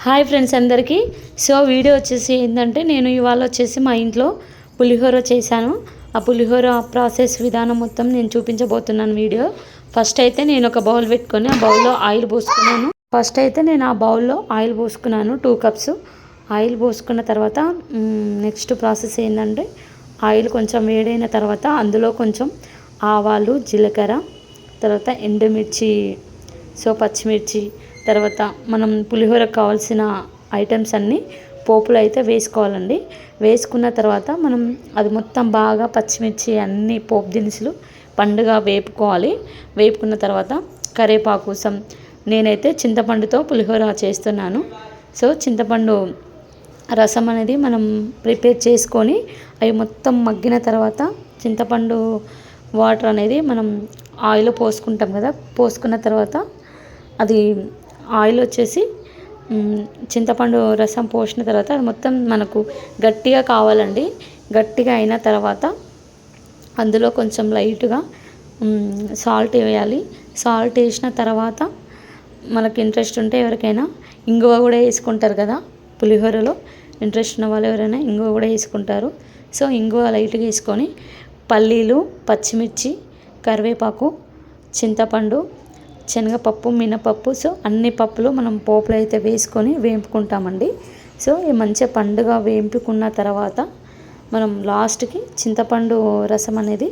Hi friends అందరికీ. So video వచ్చేసి ఏంటంటే నేను ఇవాళ వచ్చేసి మా ఇంట్లో పులిహోర చేశాను. ఆ పులిహోర ప్రాసెస్ విధానం మొత్తం నేను చూపించబోతున్నాను వీడియో. ఫస్ట్ అయితే నేను ఒక బౌల్ పెట్టుకొని ఆ బౌల్లో ఆయిల్ పోసుకున్నాను. ఆ బౌల్లో ఆయిల్ పోసుకున్నాను 2 కప్స్ ఆయిల్ పోసుకున్న తర్వాత నెక్స్ట్ ప్రాసెస్ ఏంటంటే ఆయిల్ కొంచెం వేడైన తర్వాత అందులో కొంచెం ఆవాలు, జీలకర్ర, తర్వాత ఎండుమిర్చి, సో పచ్చిమిర్చి, తర్వాత మనం పులిహోరకు కావాల్సిన ఐటమ్స్ అన్నీ పోపులో అయితే వేసుకోవాలండి. వేసుకున్న తర్వాత మనం అది మొత్తం బాగా పచ్చిమిర్చి అన్ని పోపు దినుసులు పండుగ వేపుకోవాలి. వేపుకున్న తర్వాత కరివేపాకు కోసం నేనైతే చింతపండుతో పులిహోర చేస్తున్నాను. సో చింతపండు రసం అనేది మనం ప్రిపేర్ చేసుకొని అవి మొత్తం మగ్గిన తర్వాత చింతపండు వాటర్ అనేది మనం ఆయిల్లో పోసుకుంటాం కదా. పోసుకున్న తర్వాత అది ఆయిల్ వచ్చేసి చింతపండు రసం పోసిన తర్వాత అది మొత్తం మనకు గట్టిగా కావాలండి. గట్టిగా అయిన తర్వాత అందులో కొంచెం లైట్గా సాల్ట్ వేయాలి. సాల్ట్ వేసిన తర్వాత మనకు ఇంట్రెస్ట్ ఉంటే ఎవరికైనా ఇంగువ కూడా వేసుకుంటారు కదా. పులిహోరలో ఇంట్రెస్ట్ ఉన్న వాళ్ళు ఎవరైనా ఇంగువ కూడా వేసుకుంటారు. సో ఇంగువ లైట్గా వేసుకొని పల్లీలు, పచ్చిమిర్చి, కరివేపాకు, చింతపండు, శనగపప్పు, మినపప్పు, సో అన్ని పప్పులు మనం పోపులో అయితే వేసుకొని వేపుకుంటామండి. సో ఈ మంచిగా పండుగ వేపుకున్న తర్వాత మనం లాస్ట్కి చింతపండు రసం అనేది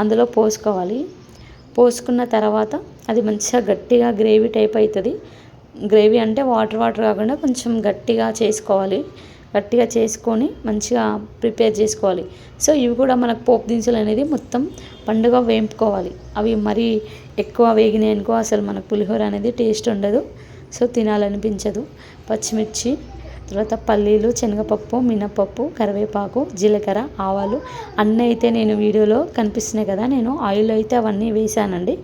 అందులో పోసుకోవాలి. పోసుకున్న తర్వాత అది మంచిగా గట్టిగా గ్రేవీ టైప్ అవుతుంది. గ్రేవీ అంటే వాటర్ కాకుండా కొంచెం గట్టిగా చేసుకోవాలి. గట్టిగా చేసుకొని మంచిగా ప్రిపేర్ చేసుకోవాలి. సో ఇవి కూడా మనకు పోపు దినుసులు అనేది మొత్తం పండుగ వేపుకోవాలి. అవి మరీ ఎక్కువ వేగినాయి అనుకో అసలు మనకు పులిహోర అనేది టేస్ట్ ఉండదు. సో తినాలనిపించదు. పచ్చిమిర్చి, తర్వాత పల్లీలు, శనగపప్పు, మినపప్పు, కరివేపాకు, జీలకర్ర, ఆవాలు అన్నీ అయితే నేను వీడియోలో కనిపిస్తున్నాయి కదా. నేను ఆయిల్లో అయితే అవన్నీ వేసానండి.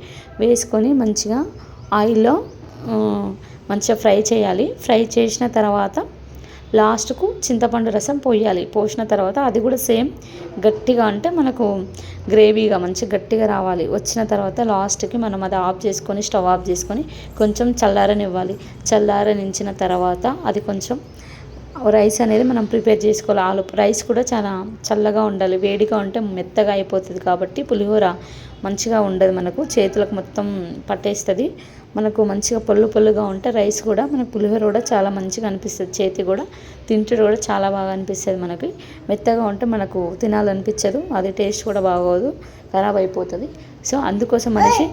వేసుకొని మంచిగా ఆయిల్లో మంచిగా ఫ్రై చేయాలి. ఫ్రై చేసిన తర్వాత లాస్ట్కు చింతపండు రసం పోయాలి. పోసిన తర్వాత అది కూడా సేమ్ గట్టిగా అంటే మనకు గ్రేవీగా మంచి గట్టిగా రావాలి. వచ్చిన తర్వాత లాస్ట్కి మనం అది ఆఫ్ చేసుకొని స్టవ్ ఆఫ్ చేసుకొని కొంచెం చల్లారనివ్వాలి. చల్లారనించిన తర్వాత అది కొంచెం రైస్ అనేది మనం ప్రిపేర్ చేసుకోవాలి. రైస్ కూడా చాలా చల్లగా ఉండాలి. వేడిగా ఉంటే మెత్తగా అయిపోతుంది కాబట్టి పులిహోర మంచిగా ఉండదు. మనకు చేతులకు మొత్తం పట్టేస్తుంది. మనకు మంచిగా పొల్లుగా ఉంటే రైస్ కూడా మనకు పులిహోర కూడా చాలా మంచిగా అనిపిస్తుంది. చేతి కూడా తింటే కూడా చాలా బాగా అనిపిస్తుంది. మనకి మెత్తగా ఉంటే మనకు తినాలనిపించదు. అది టేస్ట్ కూడా బాగోదు, ఖరాబ్ అయిపోతుంది. సో అందుకోసం అనేసి